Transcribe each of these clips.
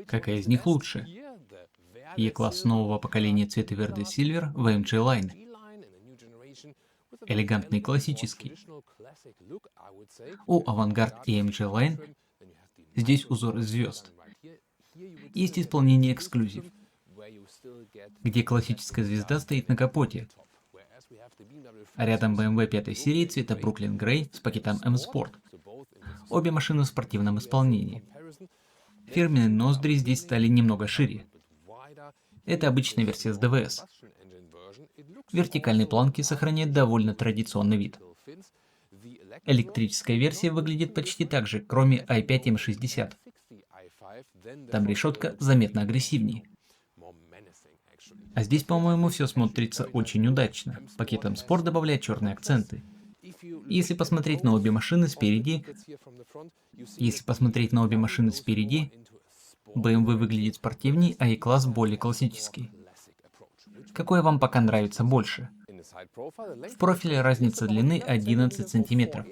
Какая из них лучше? E-класс нового поколения цвета Verde Silver в AMG Line. Элегантный классический. У Avantgarde и AMG Line здесь узор из звезд. Есть исполнение эксклюзив, где классическая звезда стоит на капоте, а рядом BMW 5 серии цвета Brooklyn Grey с пакетом M-Sport. Обе машины в спортивном исполнении. Фирменные ноздри здесь стали немного шире. Это обычная версия с ДВС. Вертикальные планки сохраняют довольно традиционный вид. Электрическая версия выглядит почти так же, кроме i5 M60. Там решетка заметно агрессивнее. А здесь, по-моему, все смотрится очень удачно. Пакет M-Sport добавляет черные акценты. Если посмотреть на обе машины спереди, BMW выглядит спортивней, а E-класс более классический. Какой вам пока нравится больше? В профиле разница длины 11 см.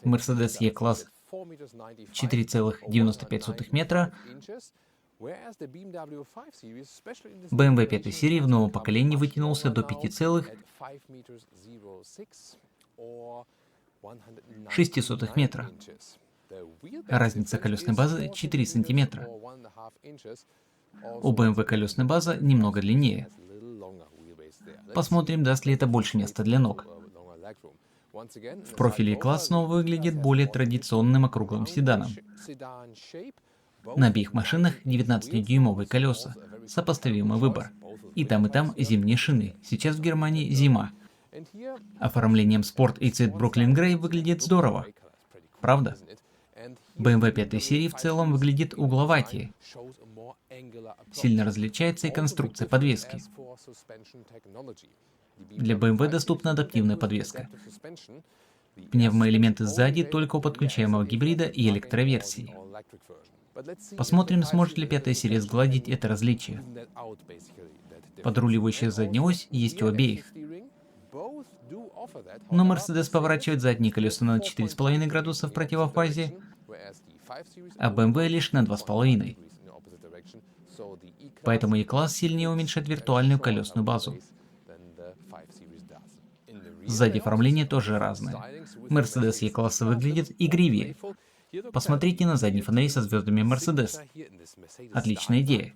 Mercedes E-класс 4,95 метра, BMW 5 серии в новом поколении вытянулся до 5,6 метра. Разница колесной базы 4 см. У BMW колесная база немного длиннее. Посмотрим, даст ли это больше места для ног. В профиле E-класс снова выглядит более традиционным округлым седаном. На обеих машинах 19-дюймовые колеса, сопоставимый выбор. И там зимние шины, сейчас в Германии зима. Оформлением спорт и цвет Brooklyn Grey выглядит здорово, правда? BMW 5 серии в целом выглядит угловатее. Сильно различается и конструкция подвески. Для BMW доступна адаптивная подвеска. Пневмоэлементы сзади только у подключаемого гибрида и электроверсии. Посмотрим, сможет ли 5 серия сгладить это различие. Подруливающая задняя ось есть у обеих. Но Mercedes поворачивает задние колеса на 4,5 градуса в противофазе, а BMW лишь на 2,5. Поэтому E-класс сильнее уменьшает виртуальную колесную базу. Сзади оформление тоже разное. Mercedes E-класса выглядит игривее. Посмотрите на задние фонари со звездами Mercedes. Отличная идея.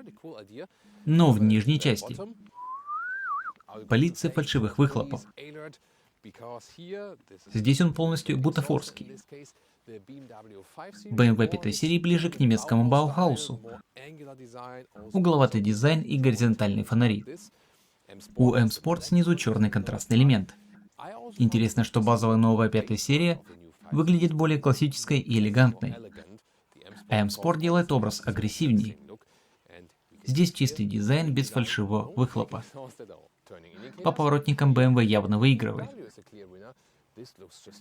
Но в нижней части полиция фальшивых выхлопов. Здесь он полностью бутафорский. BMW 5 серии ближе к немецкому Баухаусу. Угловатый дизайн и горизонтальные фонари. У M-Sport снизу черный контрастный элемент. Интересно, что базовая новая 5 серия выглядит более классической и элегантной. А M-Sport делает образ агрессивнее. Здесь чистый дизайн без фальшивого выхлопа. По поворотникам BMW явно выигрывает.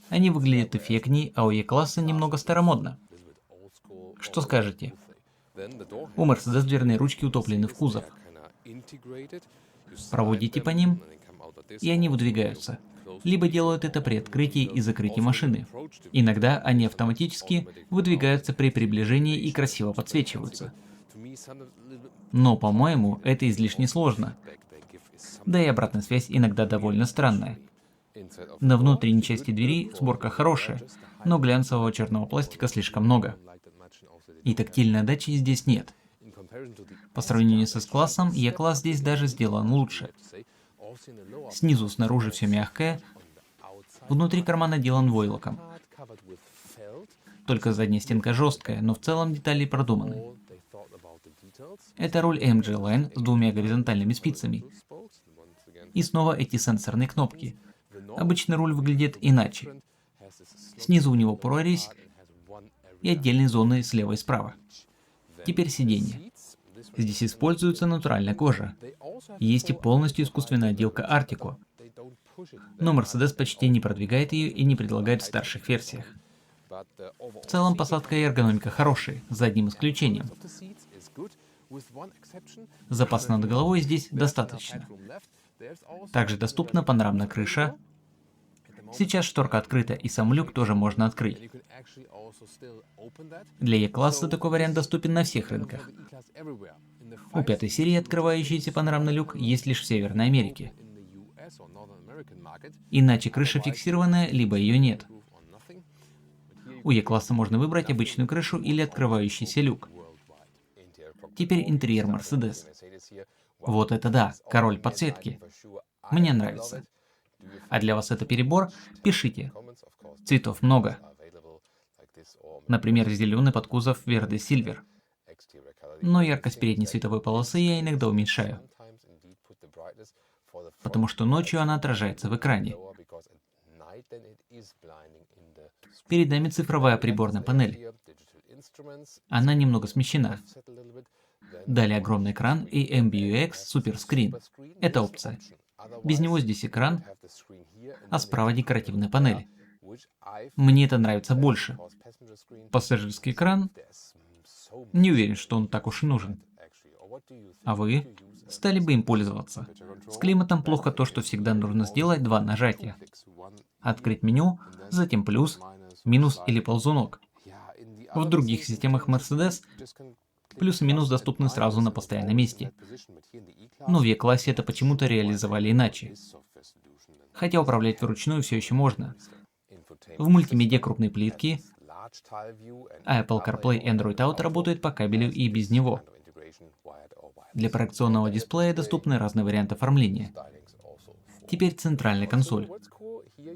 Они выглядят эффектнее, а у E-класса немного старомодно. Что скажете? У Mercedes дверные ручки утоплены в кузов. Проводите по ним, и они выдвигаются. Либо делают это при открытии и закрытии машины. Иногда они автоматически выдвигаются при приближении и красиво подсвечиваются. Но, по-моему, это излишне сложно. Да и обратная связь иногда довольно странная. На внутренней части двери сборка хорошая, но глянцевого черного пластика слишком много. И тактильной отдачи здесь нет. По сравнению с S-классом, E-класс здесь даже сделан лучше. Снизу снаружи все мягкое, внутри карман отделан войлоком. Только задняя стенка жесткая, но в целом детали продуманы. Это руль AMG Line с двумя горизонтальными спицами. И снова эти сенсорные кнопки. Обычно руль выглядит иначе. Снизу у него прорезь и отдельные зоны слева и справа. Теперь сиденье. Здесь используется натуральная кожа. Есть и полностью искусственная отделка Artico. Но Mercedes почти не продвигает ее и не предлагает в старших версиях. В целом посадка и эргономика хорошие, за одним исключением. Запаса над головой здесь достаточно. Также доступна панорамная крыша Сейчас шторка открыта, и сам люк тоже можно открыть. Для E-класса такой вариант доступен на всех рынках. У пятой серии открывающийся панорамный люк есть лишь в Северной Америке. Иначе крыша фиксированная, либо ее нет. У E-класса можно выбрать обычную крышу или открывающийся люк. Теперь интерьер Mercedes. Вот это да, король подсветки. Мне нравится. А для вас это перебор? Пишите. Цветов много. Например, зеленый под кузов Verde Silver. Но яркость передней световой полосы я иногда уменьшаю, потому что ночью она отражается в экране. Перед нами цифровая приборная панель. Она немного смещена. Далее огромный экран и MBUX Super Screen. Это опция. Без него здесь экран, а справа декоративная панель. Мне это нравится больше. Пассажирский экран? Не уверен, что он так уж и нужен. А вы? Стали бы им пользоваться? С климатом плохо то, что всегда нужно сделать два нажатия. Открыть меню, затем плюс, минус или ползунок. В других системах Mercedes плюс и минус доступны сразу на постоянном месте. Но в E-классе это почему-то реализовали иначе. Хотя управлять вручную все еще можно. В мультимедиа крупные плитки, а Apple CarPlay и Android Auto работают по кабелю и без него. Для проекционного дисплея доступны разные варианты оформления. Теперь центральная консоль.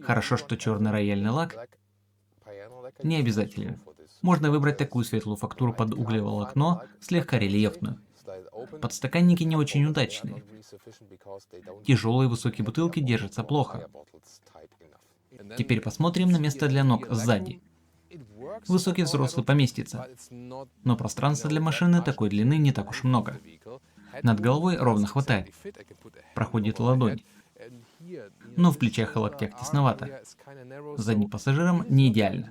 Хорошо, что черный рояльный лак не обязателен. Можно выбрать такую светлую фактуру под углеволокно, слегка рельефную. Подстаканники не очень удачные. Тяжелые высокие бутылки держатся плохо. Теперь посмотрим на место для ног сзади. Высокий взрослый поместится, но пространства для машины такой длины не так уж много. Над головой ровно хватает. Проходит ладонь. Но в плечах и локтях тесновато. Задним пассажирам не идеально.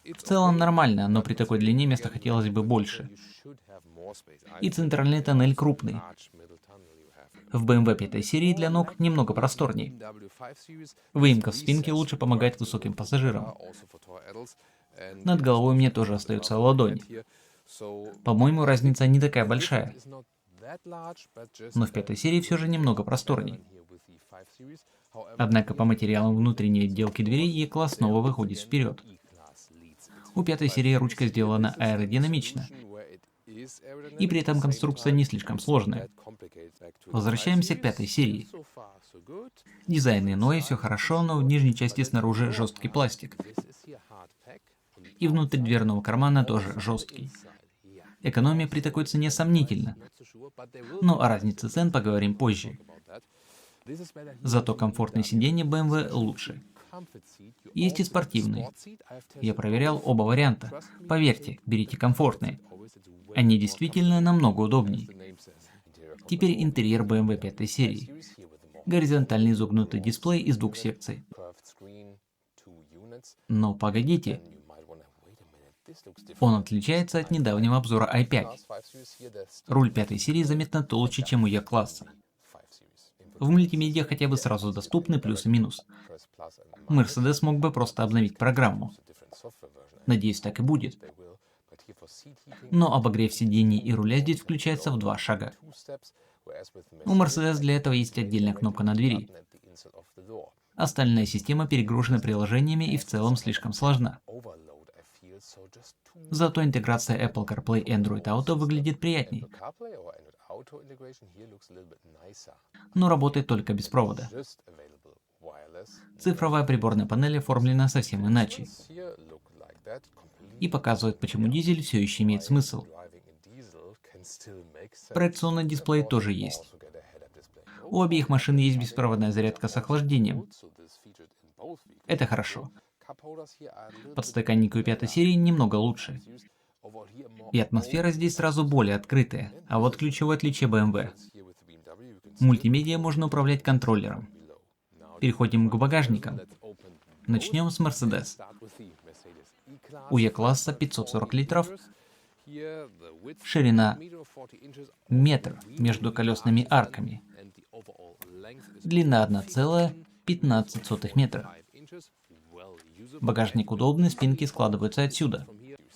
В целом нормально, но при такой длине места хотелось бы больше. И центральный тоннель крупный. В BMW 5 серии для ног немного просторней. Выемка в спинке лучше помогает высоким пассажирам. Над головой мне тоже остается ладонь. По-моему, разница не такая большая. Но в 5 серии все же немного просторней. Однако по материалам внутренней отделки дверей E-класс снова выходит вперед. У 5 серии ручка сделана аэродинамично. И при этом конструкция не слишком сложная. Возвращаемся к 5 серии. Дизайн иной, все хорошо, но в нижней части снаружи жесткий пластик. И внутрь дверного кармана тоже жесткий. Экономия при такой цене сомнительна. Но о разнице цен поговорим позже. Зато комфортные сиденья BMW лучше. Есть и спортивные. Я проверял оба варианта. Поверьте, берите комфортные. Они действительно намного удобнее. Теперь интерьер BMW 5 серии. Горизонтальный изогнутый дисплей из двух секций. Но погодите. Он отличается от недавнего обзора i5. Руль 5 серии заметно толще, чем у E-класса. В мультимедиа хотя бы сразу доступны плюс и минус. Mercedes мог бы просто обновить программу. Надеюсь, так и будет. Но обогрев сидений и руля здесь включается в 2 шага. У Mercedes для этого есть отдельная кнопка на двери. Остальная система перегружена приложениями и в целом слишком сложна. Зато интеграция Apple CarPlay и Android Auto выглядит приятней. Но работает только без провода. Цифровая приборная панель оформлена совсем иначе. И показывает, почему дизель все еще имеет смысл. Проекционный дисплей тоже есть. У обеих машин есть беспроводная зарядка с охлаждением. Это хорошо. Подстаканники у 5 серии немного лучше. И атмосфера здесь сразу более открытая, а вот ключевое отличие BMW. Мультимедиа можно управлять контроллером. Переходим к багажникам. Начнем с Mercedes. У E-класса 540 литров, ширина метр между колесными арками, длина 1,15 метра. Багажник удобный, спинки складываются отсюда.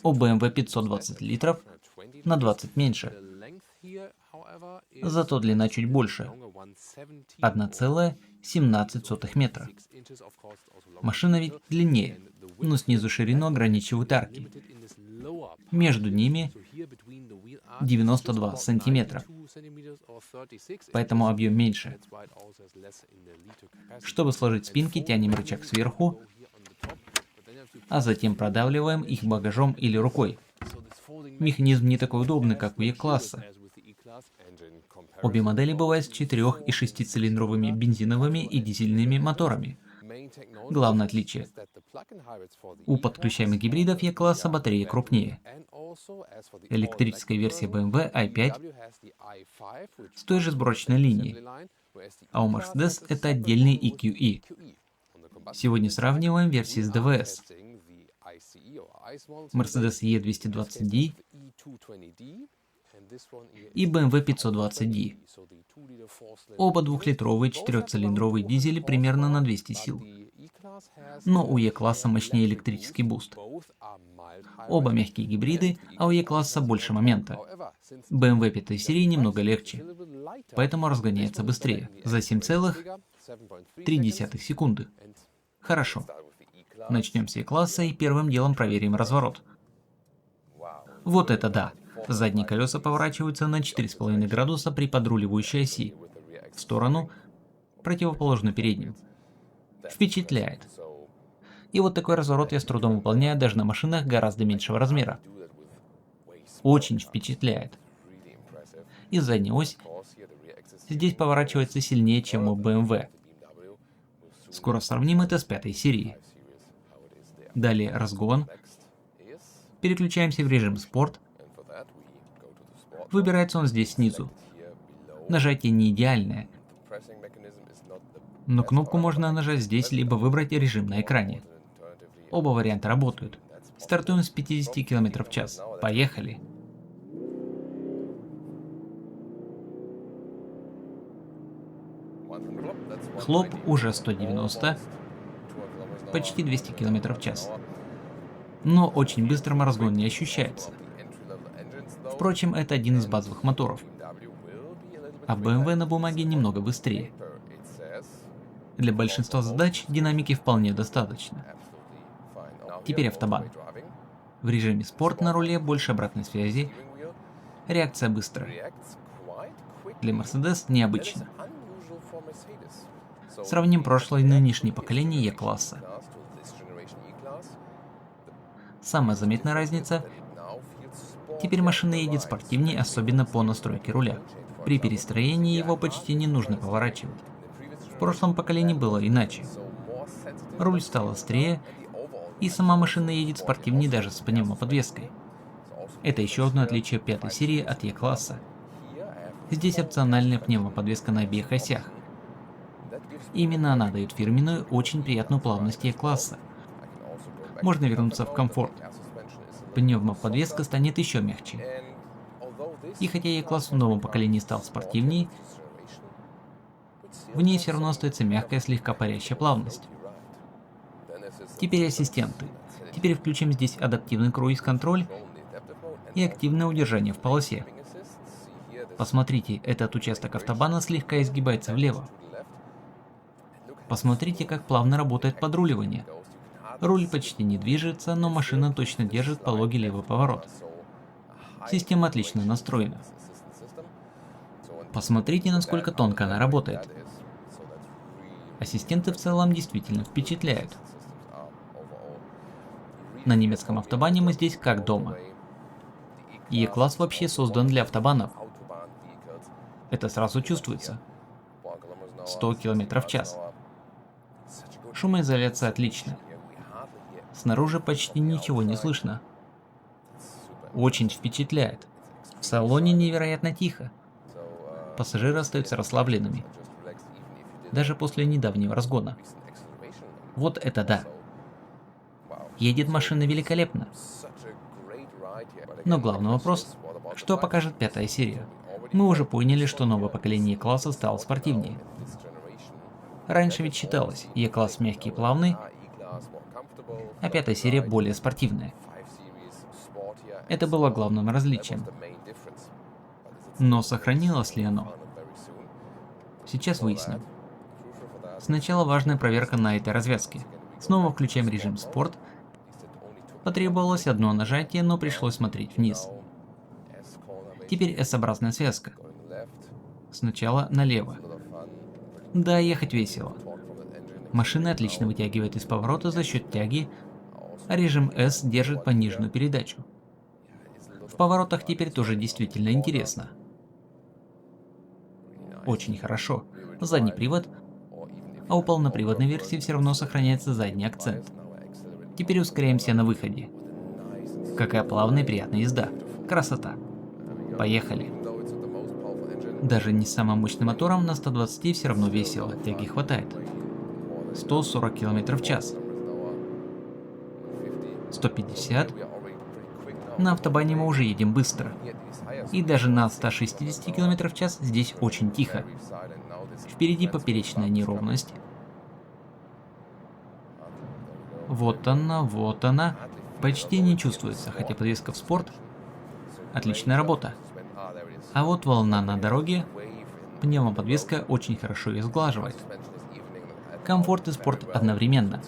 У BMW 520 литров на 20 меньше. Зато длина чуть больше. 1,17 метра. Машина ведь длиннее, но снизу ширину ограничивают арки. Между ними 92 сантиметра. Поэтому объем меньше. Чтобы сложить спинки, тянем рычаг сверху, а затем продавливаем их багажом или рукой. Механизм не такой удобный, как у E-класса. Обе модели бывают с 4- и 6-цилиндровыми бензиновыми и дизельными моторами. Главное отличие. У подключаемых гибридов E-класса батарея крупнее. Электрическая версия BMW i5 с той же сборочной линии, а у Mercedes это отдельный EQE. Сегодня сравниваем версии с DVS. Mercedes E220d и BMW 520d. Оба двухлитровые 4-цилиндровые дизели примерно на 200 сил. Но у E-класса мощнее электрический буст. Оба мягкие гибриды, а у E-класса больше момента. BMW 5 серии немного легче, поэтому разгоняется быстрее, за 7,3 секунды. Хорошо. Начнем с E-класса и первым делом проверим разворот. Вот это да! Задние колеса поворачиваются на 4,5 градуса при подруливающей оси, в сторону, противоположную передним. Впечатляет. И вот такой разворот я с трудом выполняю даже на машинах гораздо меньшего размера. Очень впечатляет. И задняя ось здесь поворачивается сильнее, чем у BMW. Скоро сравним это с 5 серией. Далее разгон. Переключаемся в режим спорт. Выбирается он здесь снизу. Нажатие не идеальное, но кнопку можно нажать здесь, либо выбрать режим на экране. Оба варианта работают. Стартуем с 50 км в час. Поехали! Хлоп уже 190, почти 200 км в час. Но очень быстрым разгон не ощущается. Впрочем, это один из базовых моторов. А BMW на бумаге немного быстрее. Для большинства задач динамики вполне достаточно. Теперь автобан. В режиме спорт на руле больше обратной связи. Реакция быстрая. Для Mercedes необычно. Сравним прошлое и нынешнее поколение E-класса. Самая заметная разница. Теперь машина едет спортивнее, особенно по настройке руля. При перестроении его почти не нужно поворачивать. В прошлом поколении было иначе. Руль стал острее, и сама машина едет спортивнее даже с пневмоподвеской. Это еще одно отличие 5 серии от E-класса. Здесь опциональная пневмоподвеска на обеих осях. Именно она дает фирменную, очень приятную плавность E-класса. Можно вернуться в комфорт. Пневмоподвеска станет еще мягче. И хотя E-класс в новом поколении стал спортивнее, в ней все равно остается мягкая, слегка парящая плавность. Теперь ассистенты. Теперь включим здесь адаптивный круиз-контроль и активное удержание в полосе. Посмотрите, этот участок автобана слегка изгибается влево. Посмотрите, как плавно работает подруливание. Руль почти не движется, но машина точно держит пологий левый поворот. Система отлично настроена. Посмотрите, насколько тонко она работает. Ассистенты в целом действительно впечатляют. На немецком автобане мы здесь как дома. E-класс вообще создан для автобанов. Это сразу чувствуется. 100 км в час. Шумоизоляция отличная. Снаружи почти ничего не слышно. Очень впечатляет. В салоне невероятно тихо. Пассажиры остаются расслабленными. Даже после недавнего разгона. Вот это да. Едет машина великолепно. Но главный вопрос, что покажет 5 серия? Мы уже поняли, что новое поколение E-класса стало спортивнее. Раньше ведь считалось, E-класс мягкий и плавный, а пятая серия более спортивная. Это было главным различием. Но сохранилось ли оно? Сейчас выясним. Сначала важная проверка на этой развязке. Снова включаем режим спорт. Потребовалось одно нажатие, но пришлось смотреть вниз. Теперь S-образная связка. Сначала налево. Да, ехать весело. Машина отлично вытягивает из поворота за счет тяги, а режим S держит пониженную передачу. В поворотах теперь тоже действительно интересно. Очень хорошо. Задний привод, а у полноприводной версии все равно сохраняется задний акцент. Теперь ускоряемся на выходе. Какая плавная и приятная езда. Красота. Поехали. Даже не с самым мощным мотором на 120 все равно весело, тяги хватает. 140 км в час. 150. На автобане мы уже едем быстро. И даже на 160 км в час здесь очень тихо. Впереди поперечная неровность. Вот она. Почти не чувствуется, хотя подвеска в спорт. Отличная работа. А вот волна на дороге. Пневмоподвеска очень хорошо ее сглаживает. Комфорт и спорт одновременно.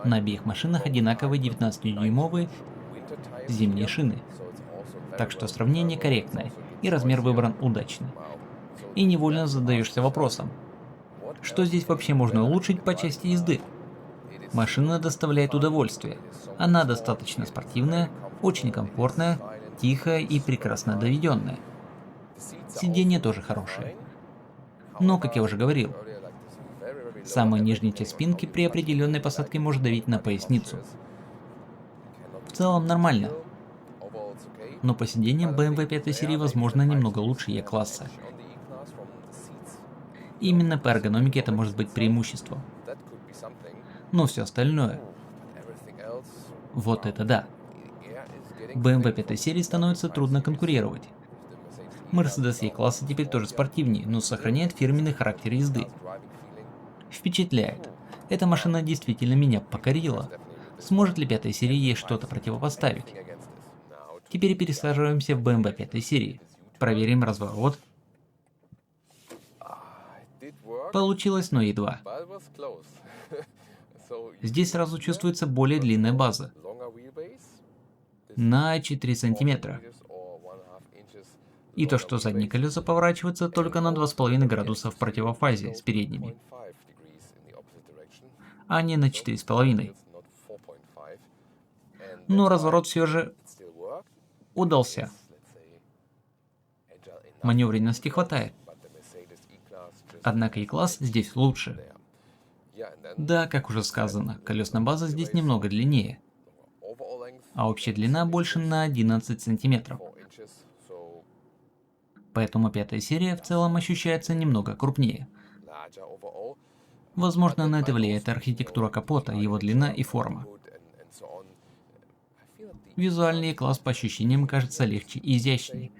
На обеих машинах одинаковые 19-дюймовые зимние шины. Так что сравнение корректное, и размер выбран удачный. И невольно задаешься вопросом, что здесь вообще можно улучшить по части езды? Машина доставляет удовольствие. Она достаточно спортивная, очень комфортная, тихая и прекрасно доведенная. Сиденье тоже хорошее. Но, как я уже говорил, самая нижняя часть спинки при определенной посадке может давить на поясницу. В целом нормально. Но по сиденьям BMW 5 серии возможно немного лучше E-класса. Именно по эргономике это может быть преимуществом. Но все остальное... Вот это да. BMW 5 серии становится трудно конкурировать. Mercedes E-класса теперь тоже спортивнее, но сохраняет фирменный характер езды. Впечатляет. Эта машина действительно меня покорила. Сможет ли 5 серия ей что-то противопоставить? Теперь пересаживаемся в BMW 5 серии. Проверим разворот. Получилось, но едва. Здесь сразу чувствуется более длинная база. На 4 сантиметра. И то, что задние колеса поворачиваются только на 2,5 градуса в противофазе с передними, а не на 4,5. Но разворот все же удался. Маневренности хватает. Однако E-класс здесь лучше. Да, как уже сказано, колесная база здесь немного длиннее, а общая длина больше на 11 сантиметров. Поэтому 5 серия в целом ощущается немного крупнее. Возможно, на это влияет архитектура капота, его длина и форма. Визуальный класс по ощущениям кажется легче и изящнее.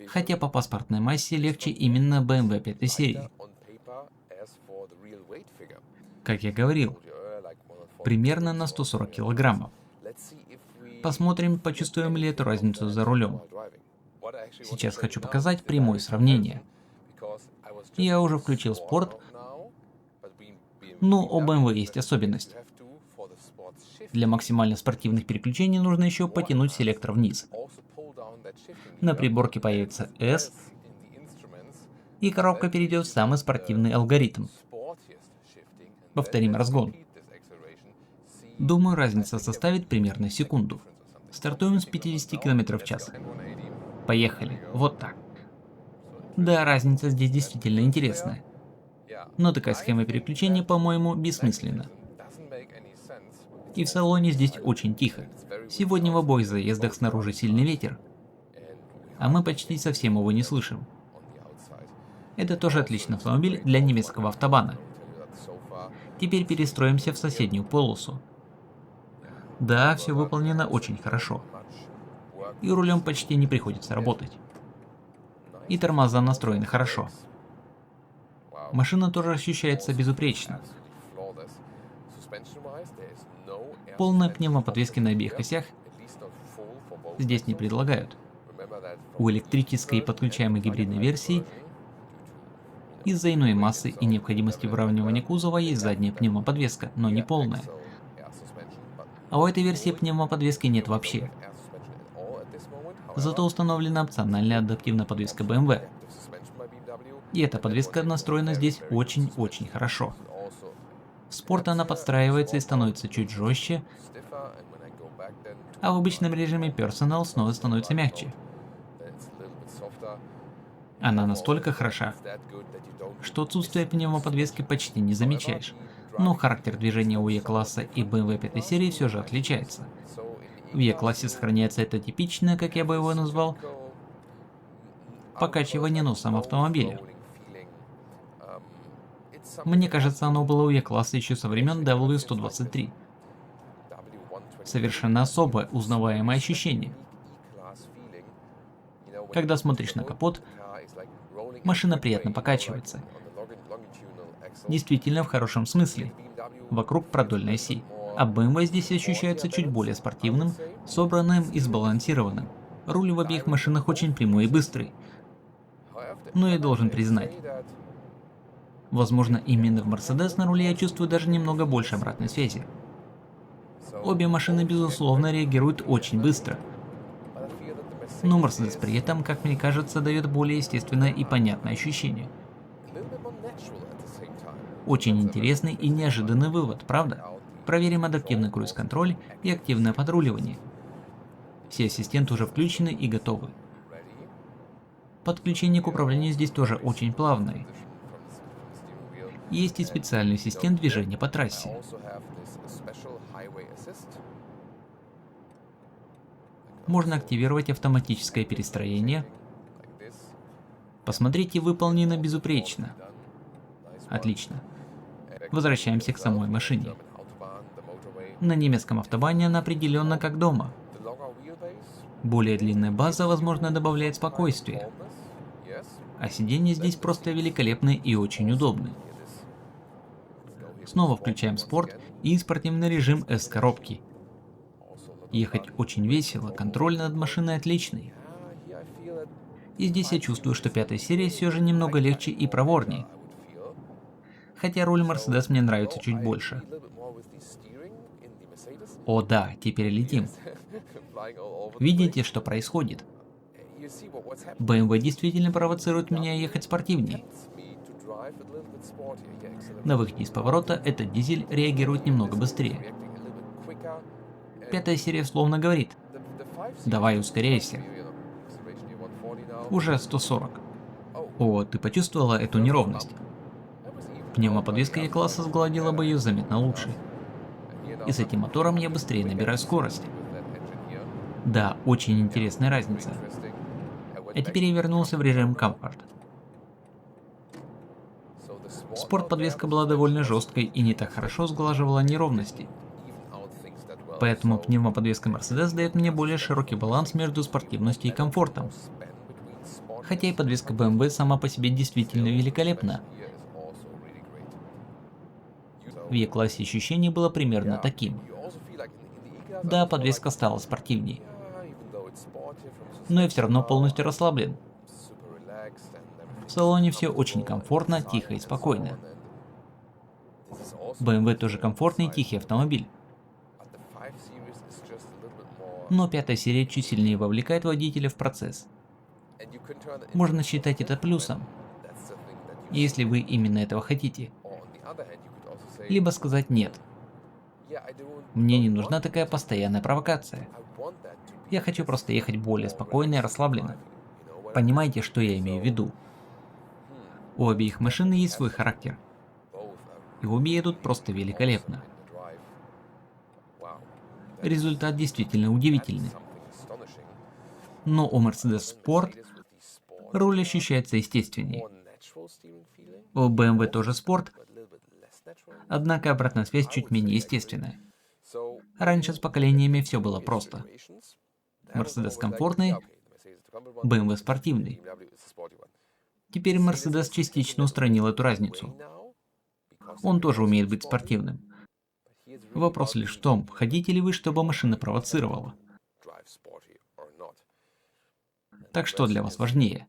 Хотя по паспортной массе легче именно BMW 5 серии. Как я говорил, примерно на 140 килограммов. Посмотрим, почувствуем ли эту разницу за рулем. Сейчас хочу показать прямое сравнение. Я уже включил спорт, но у BMW есть особенность. Для максимально спортивных переключений нужно еще потянуть селектор вниз. На приборке появится S, и коробка перейдет в самый спортивный алгоритм. Повторим разгон. Думаю, разница составит примерно секунду. Стартуем с 50 км в час. Поехали. Вот так. Да, разница здесь действительно интересная. Но такая схема переключения, по-моему, бессмысленна. И в салоне здесь очень тихо. Сегодня в обоих заездах снаружи сильный ветер, а мы почти совсем его не слышим. Это тоже отличный автомобиль для немецкого автобана. Теперь перестроимся в соседнюю полосу. Да, все выполнено очень хорошо. И рулем почти не приходится работать. И тормоза настроены хорошо. Машина тоже ощущается безупречно. Полной пневмоподвески на обеих осях здесь не предлагают. У электрической и подключаемой гибридной версии из-за иной массы и необходимости выравнивания кузова есть задняя пневмоподвеска, но не полная. А у этой версии пневмоподвески нет вообще. Зато установлена опциональная адаптивная подвеска BMW. И эта подвеска настроена здесь очень-очень хорошо. В спорт она подстраивается и становится чуть жестче, а в обычном режиме Personal снова становится мягче. Она настолько хороша, что отсутствие пневмоподвески почти не замечаешь. Но характер движения у E-класса и BMW 5 серии все же отличается. В E-классе сохраняется это типичное, как я бы его назвал, покачивание носом автомобиля. Мне кажется, оно было у E-класса еще со времен W123. Совершенно особое узнаваемое ощущение. Когда смотришь на капот, машина приятно покачивается. Действительно в хорошем смысле. Вокруг продольной оси. А BMW здесь ощущается чуть более спортивным, собранным и сбалансированным. Руль в обеих машинах очень прямой и быстрый. Но я должен признать, возможно, именно в Mercedes на руле я чувствую даже немного больше обратной связи. Обе машины безусловно реагируют очень быстро. Но Mercedes при этом, как мне кажется, дает более естественное и понятное ощущение. Очень интересный и неожиданный вывод, правда? Проверим адаптивный круиз-контроль и активное подруливание. Все ассистенты уже включены и готовы. Подключение к управлению здесь тоже очень плавное. Есть и специальный ассистент движения по трассе. Можно активировать автоматическое перестроение. Посмотрите, выполнено безупречно. Отлично. Возвращаемся к самой машине. На немецком автобане она определенно как дома. Более длинная база, возможно, добавляет спокойствия. А сиденья здесь просто великолепны и очень удобны. Снова включаем спорт и спортивный режим S-коробки. Ехать очень весело, контроль над машиной отличный. И здесь я чувствую, что пятая серия все же немного легче и проворнее. Хотя руль Mercedes мне нравится чуть больше. О да, теперь летим. Видите, что происходит? BMW действительно провоцирует меня ехать спортивнее. На выходе из поворота этот дизель реагирует немного быстрее. Пятая серия словно говорит: давай ускоряйся. Уже 140. О, ты почувствовала эту неровность? Пневмоподвеска E-класса сгладила бы ее заметно лучше. И с этим мотором я быстрее набираю скорость. Да, очень интересная разница. А теперь я вернулся в режим комфорт. Спорт-подвеска была довольно жесткой и не так хорошо сглаживала неровности. Поэтому пневмоподвеска Mercedes дает мне более широкий баланс между спортивностью и комфортом. Хотя и подвеска BMW сама по себе действительно великолепна. В E-классе ощущение было примерно таким. Да, подвеска стала спортивней. Но я все равно полностью расслаблен. В салоне все очень комфортно, тихо и спокойно. BMW тоже комфортный и тихий автомобиль. Но пятая серия чуть сильнее вовлекает водителя в процесс. Можно считать это плюсом, если вы именно этого хотите. Либо сказать нет. Мне не нужна такая постоянная провокация. Я хочу просто ехать более спокойно и расслабленно. Понимаете, что я имею в виду? У обеих машин есть свой характер. И обе едут просто великолепно. Результат действительно удивительный. Но у Mercedes Sport руль ощущается естественней. У BMW тоже спорт, однако обратная связь чуть менее естественная. Раньше с поколениями все было просто. Mercedes комфортный, BMW спортивный. Теперь Mercedes частично устранил эту разницу. Он тоже умеет быть спортивным. Вопрос лишь в том, хотите ли вы, чтобы машина провоцировала. Так что для вас важнее?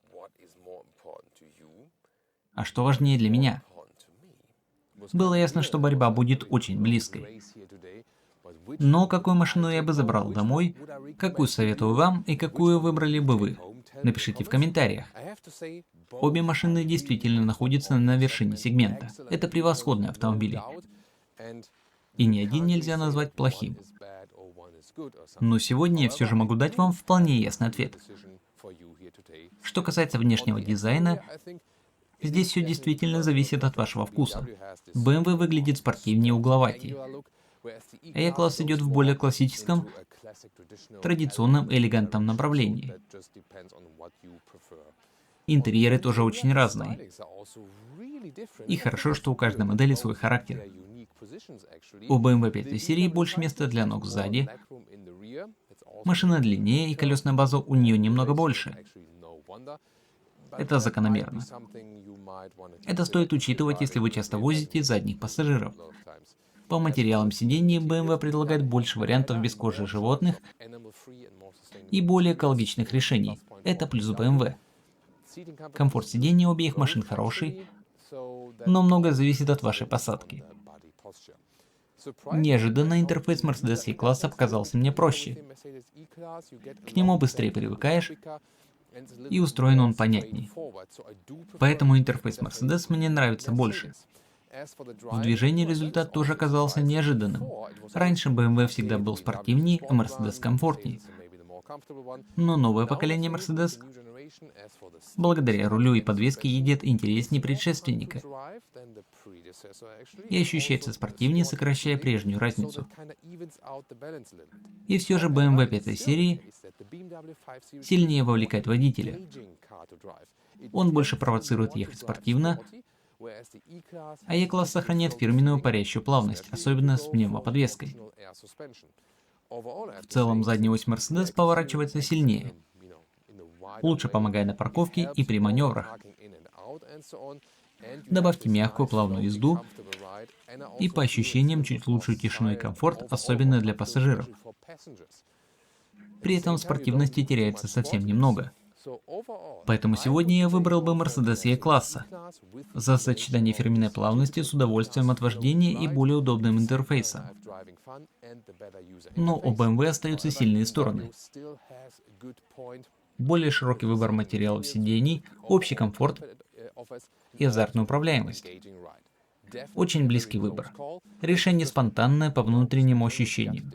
А что важнее для меня? Было ясно, что борьба будет очень близкой. Но какую машину я бы забрал домой, какую советую вам и какую выбрали бы вы? Напишите в комментариях. Обе машины действительно находятся на вершине сегмента. Это превосходные автомобили. И ни один нельзя назвать плохим. Но сегодня я все же могу дать вам вполне ясный ответ. Что касается внешнего дизайна, здесь все действительно зависит от вашего вкуса. BMW выглядит спортивнее и угловатее. E-класс идет в более классическом, традиционном элегантном направлении. Интерьеры тоже очень разные. И хорошо, что у каждой модели свой характер. У BMW 5 серии больше места для ног сзади. Машина длиннее и колесная база у нее немного больше. Это закономерно. Это стоит учитывать, если вы часто возите задних пассажиров. По материалам сидений BMW предлагает больше вариантов без кожи животных и более экологичных решений. Это плюс BMW. Комфорт сидений обеих машин хороший, но многое зависит от вашей посадки. Неожиданно интерфейс Mercedes E-класса показался мне проще. К нему быстрее привыкаешь, и устроен он понятнее. Поэтому интерфейс Mercedes мне нравится больше. В движении результат тоже оказался неожиданным. Раньше BMW всегда был спортивнее, а Mercedes комфортнее. Но новое поколение Mercedes, благодаря рулю и подвеске, едет интереснее предшественника и ощущается спортивнее, сокращая прежнюю разницу. И все же BMW 5 серии сильнее вовлекает водителя. Он больше провоцирует ехать спортивно, а E-класс сохраняет фирменную парящую плавность, особенно с пневмоподвеской. В целом задняя ось Mercedes поворачивается сильнее, лучше помогая на парковке и при маневрах. Добавьте мягкую плавную езду и по ощущениям чуть лучшую тишину и комфорт, особенно для пассажиров. При этом спортивности теряется совсем немного. Поэтому сегодня я выбрал бы Mercedes E-класса за сочетание фирменной плавности с удовольствием от вождения и более удобным интерфейсом. Но у BMW остаются сильные стороны. Более широкий выбор материалов сидений, общий комфорт и азартная управляемость. Очень близкий выбор. Решение спонтанное по внутренним ощущениям.